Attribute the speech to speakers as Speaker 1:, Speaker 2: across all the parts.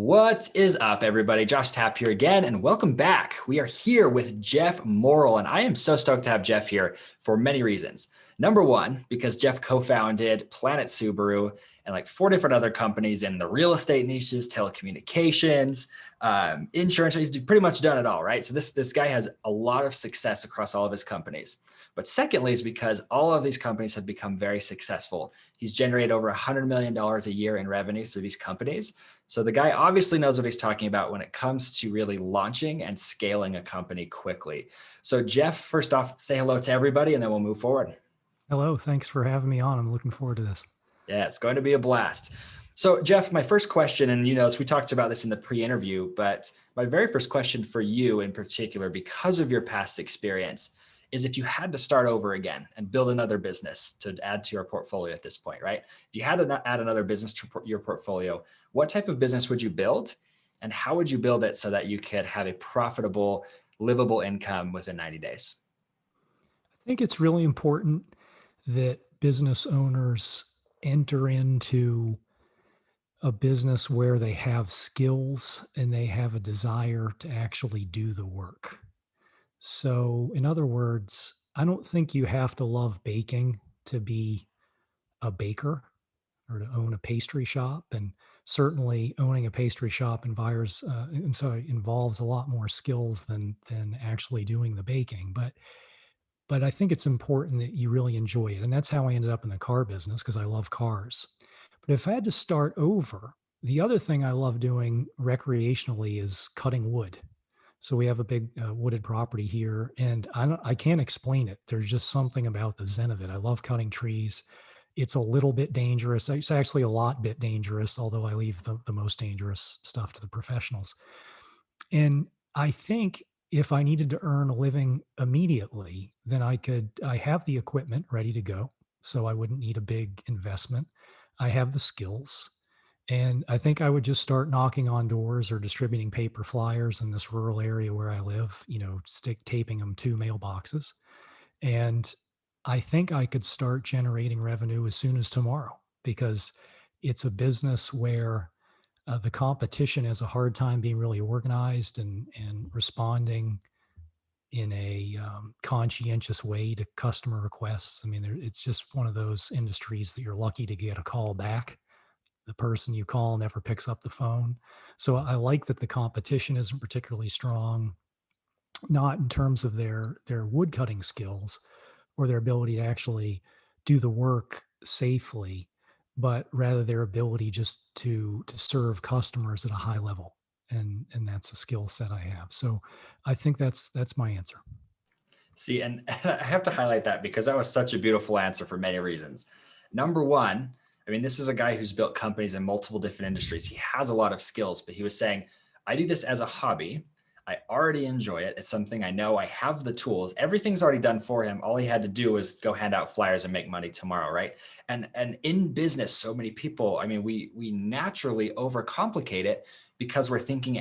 Speaker 1: What is up, everybody? Josh Tapp here again, and welcome back. We are here with Jeff Morrill, and I am so stoked to have Jeff here for many reasons. Number one, because Jeff co-founded Planet Subaru and like 4 different other companies in the real estate niches, telecommunications, insurance. He's pretty much done it all, right? So this guy has a lot of success across all of his companies. But secondly, is because all of these companies have become very successful. He's generated over $100 million a year in revenue through these companies. So the guy obviously knows what he's talking about when it comes to really launching and scaling a company quickly. So Jeff, first off, say hello to everybody and then we'll move forward.
Speaker 2: Hello, thanks for having me on. I'm looking forward to this.
Speaker 1: Yeah, it's going to be a blast. So Jeff, my first question, and we talked about this in the pre-interview, but my very first question for you in particular, because of your past experience, is if you had to start over again and build another business to add to your portfolio at this point, right? If you had to add another business to your portfolio, what type of business would you build? And how would you build it so that you could have a profitable, livable income within 90 days?
Speaker 2: I think it's really important that business owners enter into a business where they have skills and they have a desire to actually do the work. So, in other words, I don't think you have to love baking to be a baker or to own a pastry shop. And certainly owning a pastry shop involves a lot more skills than actually doing the baking. But I think it's important that you really enjoy it. And that's how I ended up in the car business because I love cars. But if I had to start over, the other thing I love doing recreationally is cutting wood. So we have a big wooded property here, and I can't explain it. There's just something about the zen of it. I love cutting trees. It's a little bit dangerous. It's actually a lot bit dangerous, although I leave the most dangerous stuff to the professionals. And I think if I needed to earn a living immediately, then I have the equipment ready to go. So I wouldn't need a big investment. I have the skills. And I think I would just start knocking on doors or distributing paper flyers in this rural area where I live, stick taping them to mailboxes. And I think I could start generating revenue as soon as tomorrow because it's a business where the competition has a hard time being really organized and responding in a conscientious way to customer requests. I mean, it's just one of those industries that you're lucky to get a call back. The person you call never picks up the phone. So I like that the competition isn't particularly strong, not in terms of their wood cutting skills or their ability to actually do the work safely, but rather their ability just to serve customers at a high level. And that's a skill set I have. So I think that's my answer.
Speaker 1: See, and I have to highlight that because that was such a beautiful answer for many reasons. Number one, I mean, this is a guy who's built companies in multiple different industries. He has a lot of skills, but he was saying, I do this as a hobby. I already enjoy it. It's something I know. I have the tools. Everything's already done for him. All he had to do was go hand out flyers and make money tomorrow, right? And in business, so many people, I mean, we naturally overcomplicate it because we're thinking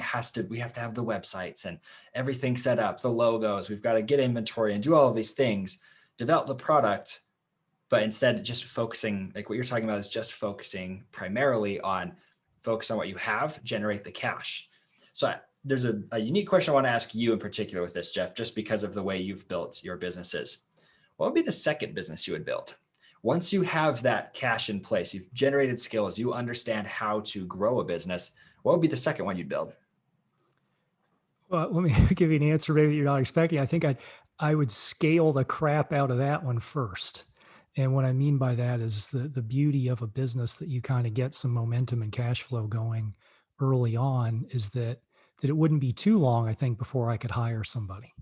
Speaker 1: we have to have the websites and everything set up, the logos, we've got to get inventory and do all of these things, develop the product. But instead, just focusing, like what you're talking about, is just focusing primarily on focus on what you have, generate the cash. So there's a unique question I want to ask you in particular with this, Jeff, just because of the way you've built your businesses. What would be the second business you would build? Once you have that cash in place, you've generated skills, you understand how to grow a business, what would be the second one you'd build?
Speaker 2: Well, let me give you an answer maybe you're not expecting. I think I would scale the crap out of that one first. And what I mean by that is the beauty of a business that you kind of get some momentum and cash flow going early on is that it wouldn't be too long, I think, before I could hire somebody.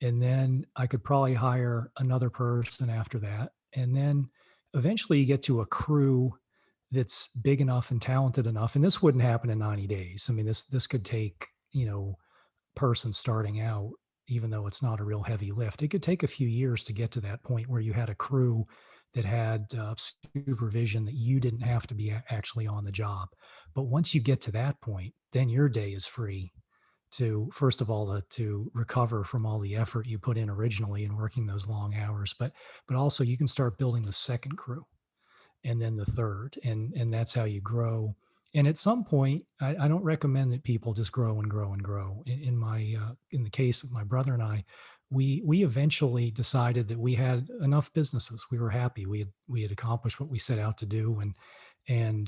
Speaker 2: And then I could probably hire another person after that. And then eventually you get to a crew that's big enough and talented enough. And this wouldn't happen in 90 days. I mean, this could take, person starting out, even though it's not a real heavy lift, it could take a few years to get to that point where you had a crew that had supervision that you didn't have to be actually on the job. But once you get to that point, then your day is free to, first of all, to recover from all the effort you put in originally in working those long hours. But also you can start building the second crew and then the third. And that's how you grow. And at some point, I don't recommend that people just grow and grow and grow. In the case of my brother and I, we eventually decided that we had enough businesses. We were happy. We had accomplished what we set out to do, and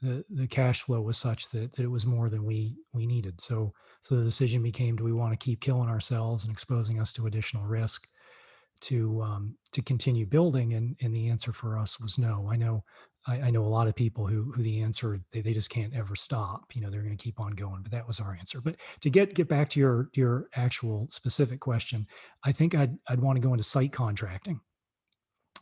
Speaker 2: the cash flow was such that it was more than we needed. So the decision became: do we want to keep killing ourselves and exposing us to additional risk to continue building? And the answer for us was no. I know a lot of people who the answer, they just can't ever stop. They're going to keep on going. But that was our answer. But to get back to your actual specific question, I think I'd want to go into site contracting.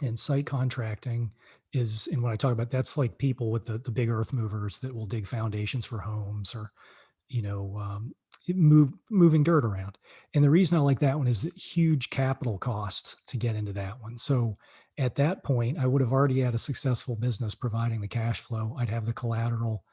Speaker 2: And site contracting is, and when I talk about, that's like people with the big earth movers that will dig foundations for homes, or you know, um, moving dirt around. And the reason I like that one is the huge capital costs to get into that one. So at that point, I would have already had a successful business providing the cash flow. I'd have the collateral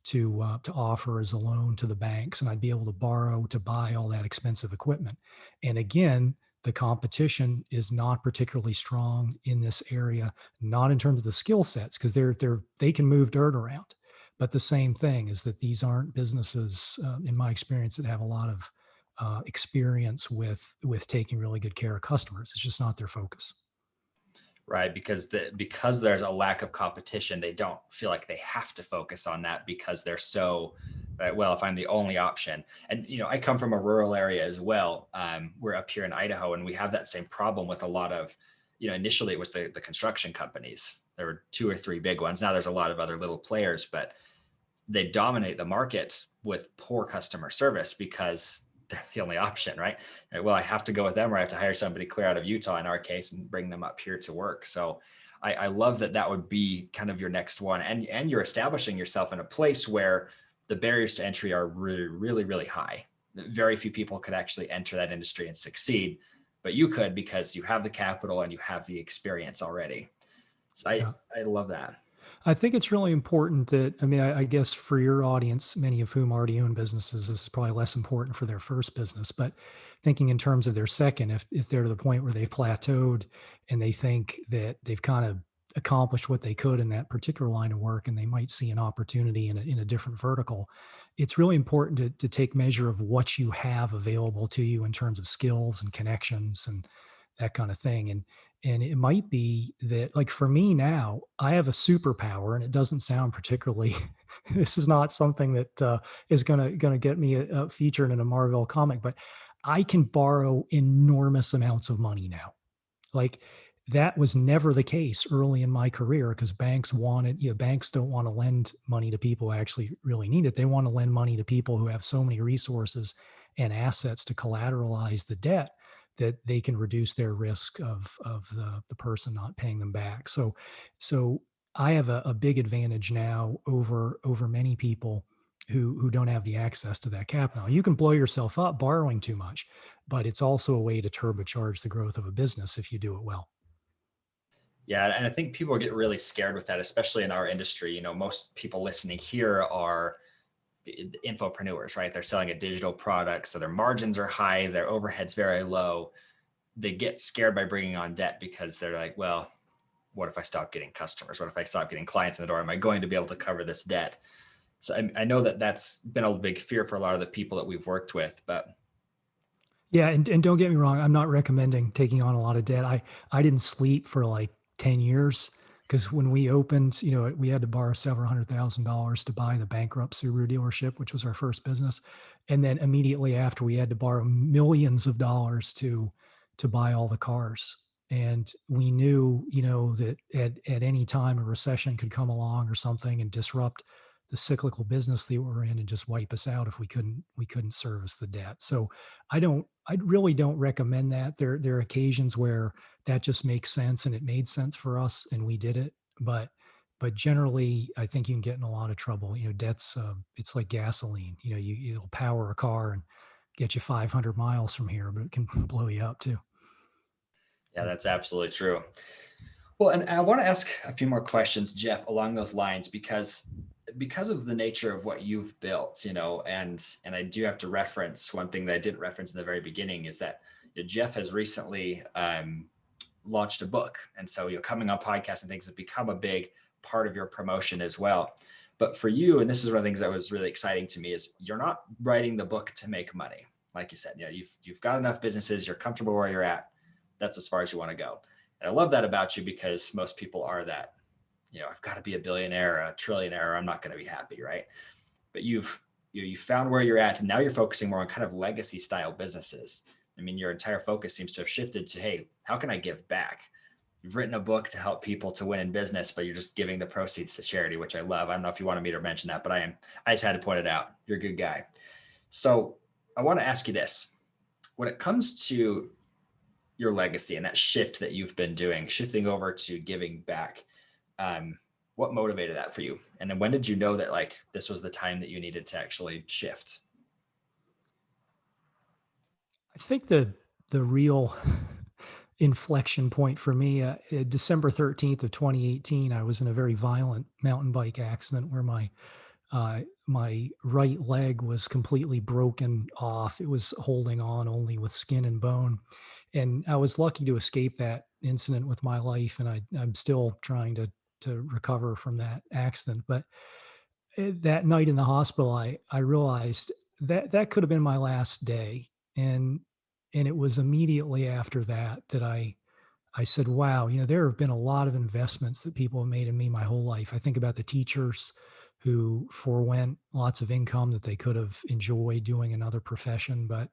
Speaker 2: to offer as a loan to the banks, and I'd be able to borrow to buy all that expensive equipment. And again, the competition is not particularly strong in this area, not in terms of the skill sets, because they can move dirt around. But the same thing is that these aren't businesses, in my experience, that have a lot of experience with taking really good care of customers. It's just not their focus.
Speaker 1: Right? Because there's a lack of competition, they don't feel like they have to focus on that because they're so right, well, if I'm the only option. And I come from a rural area as well. We're up here in Idaho, and we have that same problem with a lot of, initially it was the construction companies. There were two or three big ones. Now there's a lot of other little players, but they dominate the market with poor customer service because they're the only option, right? Well, I have to go with them, or I have to hire somebody clear out of Utah in our case and bring them up here to work. So I love that would be kind of your next one. And you're establishing yourself in a place where the barriers to entry are really, really, really high. Very few people could actually enter that industry and succeed, but you could because you have the capital and you have the experience already. So I,
Speaker 2: Yeah.
Speaker 1: I love that.
Speaker 2: I think it's really important that, I mean, I guess for your audience, many of whom already own businesses, this is probably less important for their first business. But thinking in terms of their second, if they're to the point where they've plateaued and they think that they've kind of accomplished what they could in that particular line of work, and they might see an opportunity in a different vertical, it's really important to take measure of what you have available to you in terms of skills and connections and that kind of thing. And it might be that, like for me now, I have a superpower, and it doesn't sound particularly. This is not something that is gonna get me featured in a Marvel comic, but I can borrow enormous amounts of money now. Like, that was never the case early in my career, because banks don't want to lend money to people who actually really need it. They want to lend money to people who have so many resources and assets to collateralize the debt that they can reduce their risk of the person not paying them back. So I have a big advantage now over many people who don't have the access to that capital. You can blow yourself up borrowing too much, but it's also a way to turbocharge the growth of a business if you do it well.
Speaker 1: Yeah, and I think people get really scared with that, especially in our industry. Most people listening here are infopreneurs, right? They're selling a digital product, so their margins are high, their overhead's very low. They get scared by bringing on debt because they're like, well, what if I stop getting customers? What if I stop getting clients in the door? Am I going to be able to cover this debt? So I know that that's been a big fear for a lot of the people that we've worked with, but
Speaker 2: Yeah, and don't get me wrong, I'm not recommending taking on a lot of debt. I didn't sleep for like 10 years, because when we opened, we had to borrow several $100,000 to buy the bankrupt Subaru dealership, which was our first business. And then immediately after, we had to borrow millions of dollars to buy all the cars. And we knew, that at any time a recession could come along or something and disrupt the cyclical business that we're in and just wipe us out if we couldn't service the debt. So I really don't recommend that. There are occasions where that just makes sense, and it made sense for us and we did it. But generally, I think you can get in a lot of trouble. Debt's it's like gasoline. It'll power a car and get you 500 miles from here, but it can blow you up too.
Speaker 1: yeah, that's absolutely true. Well, and I want to ask a few more questions, Jeff, along those lines, because of the nature of what you've built, and I do have to reference one thing that I didn't reference in the very beginning is that Jeff has recently launched a book, and so coming on podcasts and things have become a big part of your promotion as well. But for you, and this is one of the things that was really exciting to me, is you're not writing the book to make money. Like you said, you've got enough businesses, you're comfortable where you're at. That's as far as you want to go. And I love that about you, because most people are that, I've got to be a billionaire, a trillionaire, or I'm not going to be happy, right? But you found where you're at, and now you're focusing more on kind of legacy style businesses. I mean, your entire focus seems to have shifted to, hey, how can I give back? You've written a book to help people to win in business, but you're just giving the proceeds to charity, which I love. I don't know if you wanted me to mention that, but I am. I just had to point it out. You're a good guy. So I want to ask you this. When it comes to your legacy and that shift that you've been doing, shifting over to giving back, what motivated that for you? And then when did you know that like this was the time that you needed to actually shift?
Speaker 2: I think the real inflection point for me, December 13th of 2018, I was in a very violent mountain bike accident where my right leg was completely broken off. It was holding on only with skin and bone. And I was lucky to escape that incident with my life. And I'm still trying to recover from that accident. But that night in the hospital, I realized that that could have been my last day. And it was immediately after that that I said, wow, there have been a lot of investments that people have made in me my whole life. I think about the teachers who forewent lots of income that they could have enjoyed doing another profession, but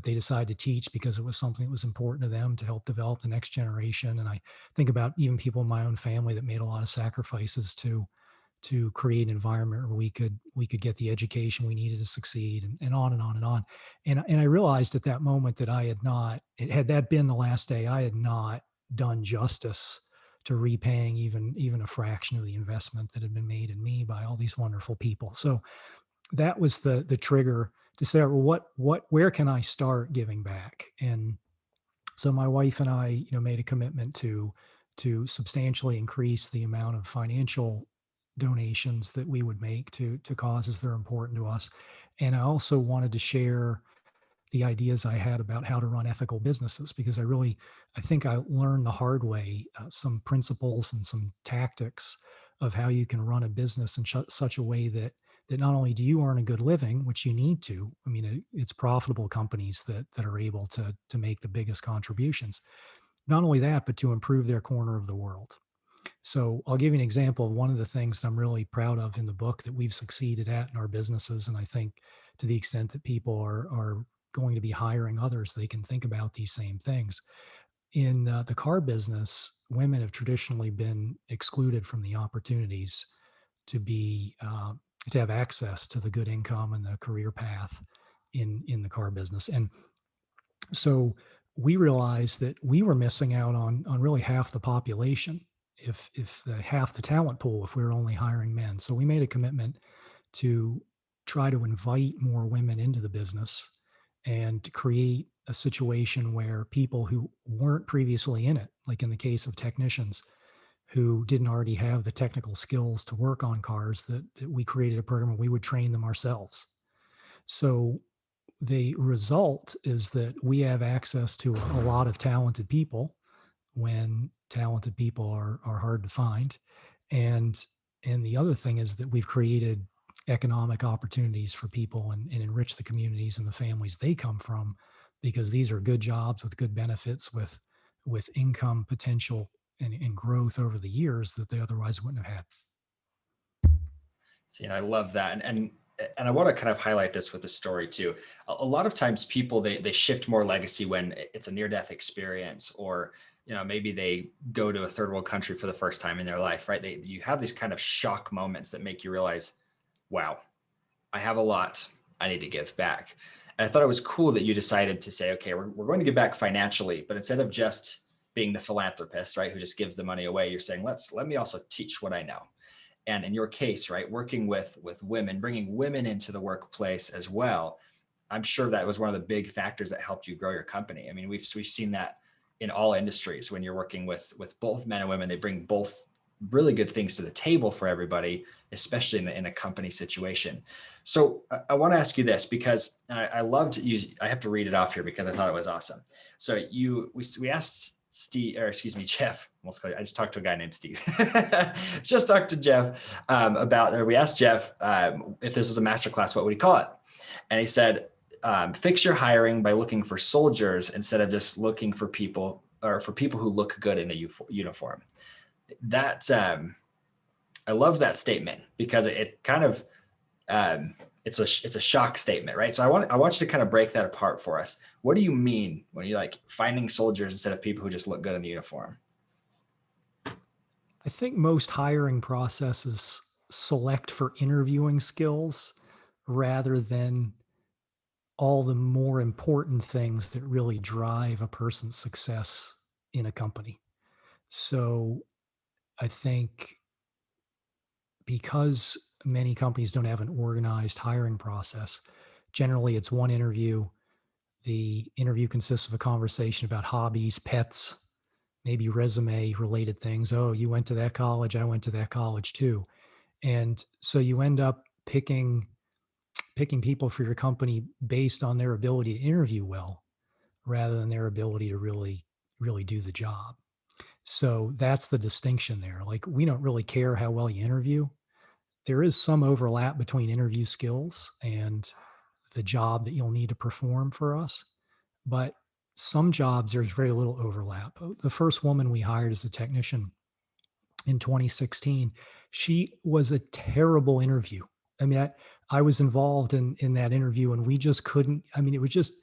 Speaker 2: they decided to teach because it was something that was important to them to help develop the next generation. And I think about even people in my own family that made a lot of sacrifices to create an environment where we could get the education we needed to succeed, and on and on and on. And I realized at that moment that I had not, had that been the last day, I had not done justice to repaying even a fraction of the investment that had been made in me by all these wonderful people. So that was the trigger to say, well, where can I start giving back? And so my wife and I, made a commitment to substantially increase the amount of financial donations that we would make to causes that are important to us. And I also wanted to share the ideas I had about how to run ethical businesses, because I think I learned the hard way some principles and some tactics of how you can run a business in such a way that not only do you earn a good living, which you need to. I mean, it's profitable companies that are able to make the biggest contributions. Not only that, but to improve their corner of the world. So I'll give you an example of one of the things I'm really proud of in the book that we've succeeded at in our businesses. And I think to the extent that people are going to be hiring others, they can think about these same things. In the car business, women have traditionally been excluded from the opportunities to be to have access to the good income and the career path in the car business. And so we realized that we were missing out on really half the population, if half the talent pool, if we were only hiring men. So we made a commitment to try to invite more women into the business and to create a situation where people who weren't previously in it, like in the case of technicians who didn't already have the technical skills to work on cars, that we created a program where we would train them ourselves. So the result is that we have access to a lot of talented people when talented people are hard to find. And and the other thing is that we've created economic opportunities for people and enrich the communities and the families they come from, because these are good jobs with good benefits, with income potential and growth over the years that they otherwise wouldn't have had.
Speaker 1: See, and I love that. And I want to kind of highlight this with the story too. A lot of times people they shift more legacy when it's a near death experience, or maybe they go to a third world country for the first time in their life, right? You have these kind of shock moments that make you realize, wow, I have a lot I need to give back. And I thought it was cool that you decided to say, okay, we're going to give back financially, but instead of just being the philanthropist, right, who just gives the money away, you're saying, let me also teach what I know. And in your case, right, working with women, bringing women into the workplace as well, I'm sure that was one of the big factors that helped you grow your company. I mean, we've seen that in all industries. When you're working with both men and women, they bring both really good things to the table for everybody, especially in a company situation. So I want to ask you this, because I loved you. I have to read it off here because I thought it was awesome. So we asked Steve, or excuse me, Jeff. I just talked to a guy named Steve. Just talked to Jeff about, or we asked Jeff if this was a masterclass, what would he call it? And he said, fix your hiring by looking for soldiers instead of just looking for people, or for people who look good in a uniform. That I love that statement because it kind of it's a shock statement, right? So I want you to kind of break that apart for us. What do you mean when you like finding soldiers instead of people who just look good in the uniform?
Speaker 2: I think most hiring processes select for interviewing skills rather than all the more important things that really drive a person's success in a company. So I think because many companies don't have an organized hiring process, generally it's one interview. The interview consists of a conversation about hobbies, pets, maybe resume related things. Oh, you went to that college. I went to that college too. And so you end up picking people for your company based on their ability to interview well rather than their ability to really do the job. So that's the distinction there. Like, we don't really care how well you interview. There is some overlap between interview skills and the job that you'll need to perform for us. But some jobs, there's very little overlap. The first woman we hired as a technician in 2016, she was a terrible interview. I mean, I was involved in that interview and we just couldn't, I mean, it was just,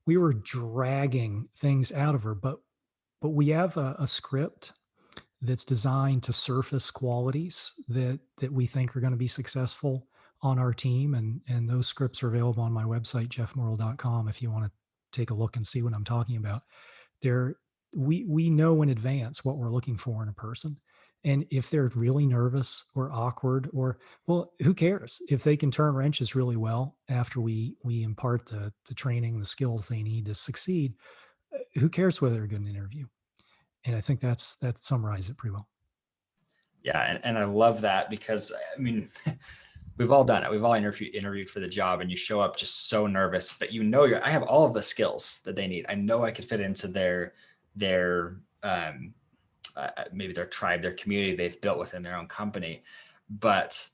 Speaker 2: we were dragging things out of her, but we have a script that's designed to surface qualities that we think are going to be successful on our team. And those scripts are available on my website, jeffmorrill.com, if you want to take a look and see what I'm talking about. There, we know in advance what we're looking for in a person. And if they're really nervous or awkward, or, well, who cares if they can turn wrenches really well after we impart the training, the skills they need to succeed? Who cares whether they're a good interview? And I think that summarizes it pretty well.
Speaker 1: Yeah, and I love that because I mean, we've all done it. We've all interviewed for the job, and you show up just so nervous, but I have all of the skills that they need. I know I could fit into their maybe their tribe, their community they've built within their own company, but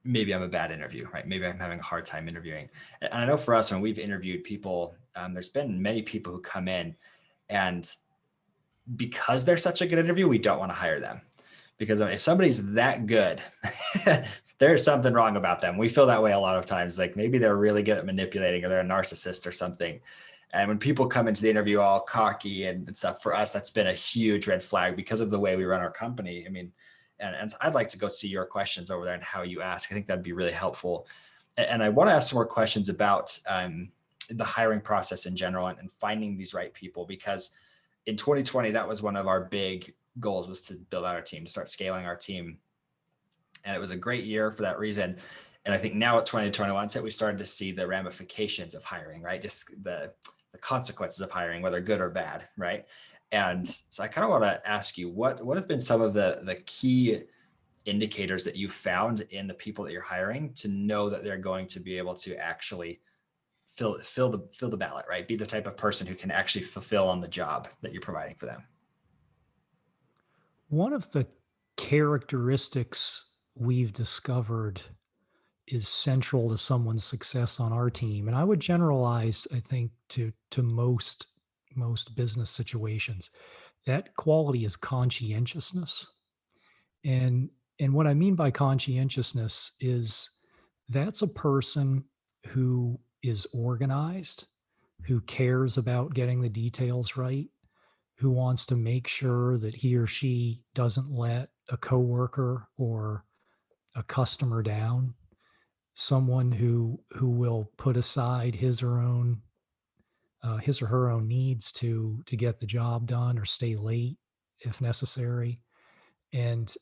Speaker 1: maybe I'm a bad interview, right? Maybe I'm having a hard time interviewing. And I know for us, when we've interviewed people, there's been many people who come in, and because they're such a good interview, we don't want to hire them. Because if somebody's that good, there's something wrong about them. We feel that way a lot of times. Like maybe they're really good at manipulating, or they're a narcissist or something. And when people come into the interview all cocky and stuff, for us, that's been a huge red flag because of the way we run our company. I mean, and I'd like to go see your questions over there and how you ask. I think that'd be really helpful. And I want to ask some more questions about the hiring process in general and finding these right people, because in 2020, that was one of our big goals, was to build out our team, to start scaling our team. And it was a great year for that reason. And I think now at 2021, we started to see the ramifications of hiring, right? Just the consequences of hiring, whether good or bad, right? And so I kind of want to ask you, what have been some of the key indicators that you found in the people that you're hiring to know that they're going to be able to actually fill the ballot, right? Be the type of person who can actually fulfill on the job that you're providing for them.
Speaker 2: One of the characteristics we've discovered is central to someone's success on our team, and I would generalize, I think, to most business situations. That quality is conscientiousness. And what I mean by conscientiousness is that's a person who is organized, who cares about getting the details right, who wants to make sure that he or she doesn't let a coworker or a customer down, someone who will put aside his or her own needs to get the job done or stay late if necessary. And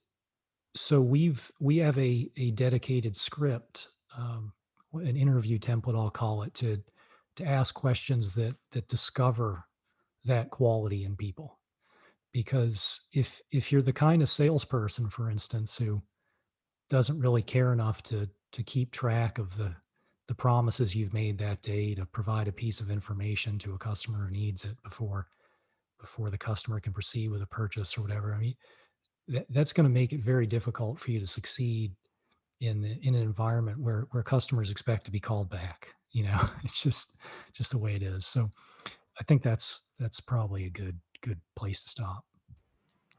Speaker 2: so we have a dedicated script, an interview template, I'll call it, to ask questions that discover that quality in people. Because if you're the kind of salesperson, for instance, who doesn't really care enough to keep track of the promises you've made that day to provide a piece of information to a customer who needs it before before the customer can proceed with a purchase or whatever. I mean, that's going to make it very difficult for you to succeed in an environment where customers expect to be called back. You know, it's just the way it is. So I think that's probably a good place to stop.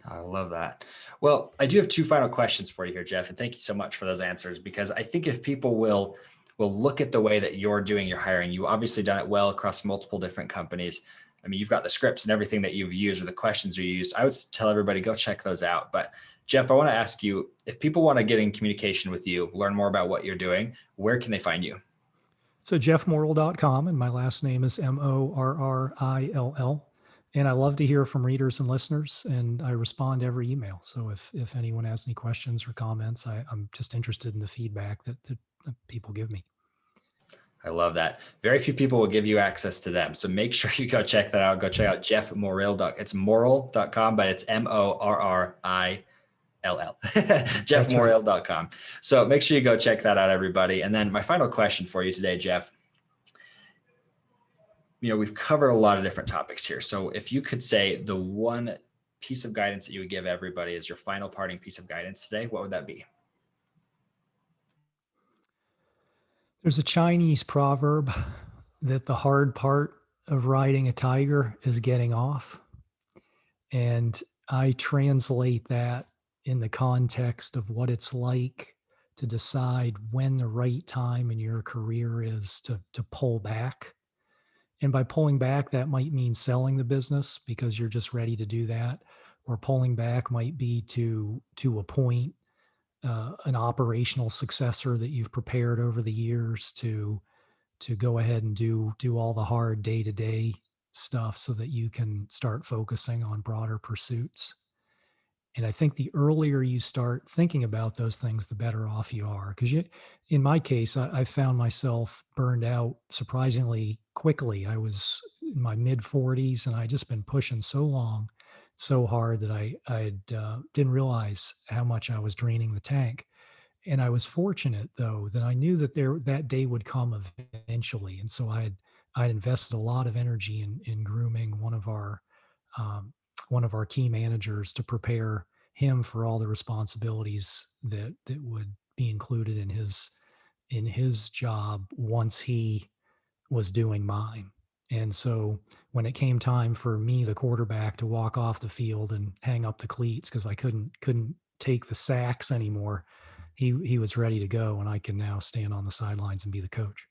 Speaker 1: I love that. Well, I do have two final questions for you here, Jeff, and thank you so much for those answers because I think if people will look at the way that you're doing your hiring, you obviously done it well across multiple different companies. I mean, you've got the scripts and everything that you've used or the questions you used. I would tell everybody go check those out. But Jeff, I want to ask you if people want to get in communication with you, learn more about what you're doing, where can they find you?
Speaker 2: So jeffmorrill.com, and my last name is Morrill. And I love to hear from readers and listeners, and I respond to every email. So if anyone has any questions or comments, I'm just interested in the feedback that people give me.
Speaker 1: I love that. Very few people will give you access to them. So make sure you go check that out. Go check out Jeff Morrill. It's morrill.com, but it's Morrill. jeffmorrill.com.
Speaker 2: Right.
Speaker 1: So make sure you go check that out, everybody. And then my final question for you today, Jeff, we've covered a lot of different topics here. So if you could say the one piece of guidance that you would give everybody as your final parting piece of guidance today, what would that be?
Speaker 2: There's a Chinese proverb that the hard part of riding a tiger is getting off. And I translate that in the context of what it's like to decide when the right time in your career is to pull back. And by pulling back, that might mean selling the business because you're just ready to do that. Or pulling back might be to appoint an operational successor that you've prepared over the years to go ahead and do all the hard day-to-day stuff so that you can start focusing on broader pursuits. And I think the earlier you start thinking about those things, the better off you are. Because in my case, I found myself burned out surprisingly quickly. I was in my mid 40s, and I just been pushing so long, so hard that I didn't realize how much I was draining the tank. And I was fortunate though that I knew that that day would come eventually, and so I'd invested a lot of energy in grooming um, one of our key managers to prepare him for all the responsibilities that would be included in his job once he was doing mine. And so when it came time for me, the quarterback, to walk off the field and hang up the cleats because I couldn't take the sacks anymore, he was ready to go, and I can now stand on the sidelines and be the coach.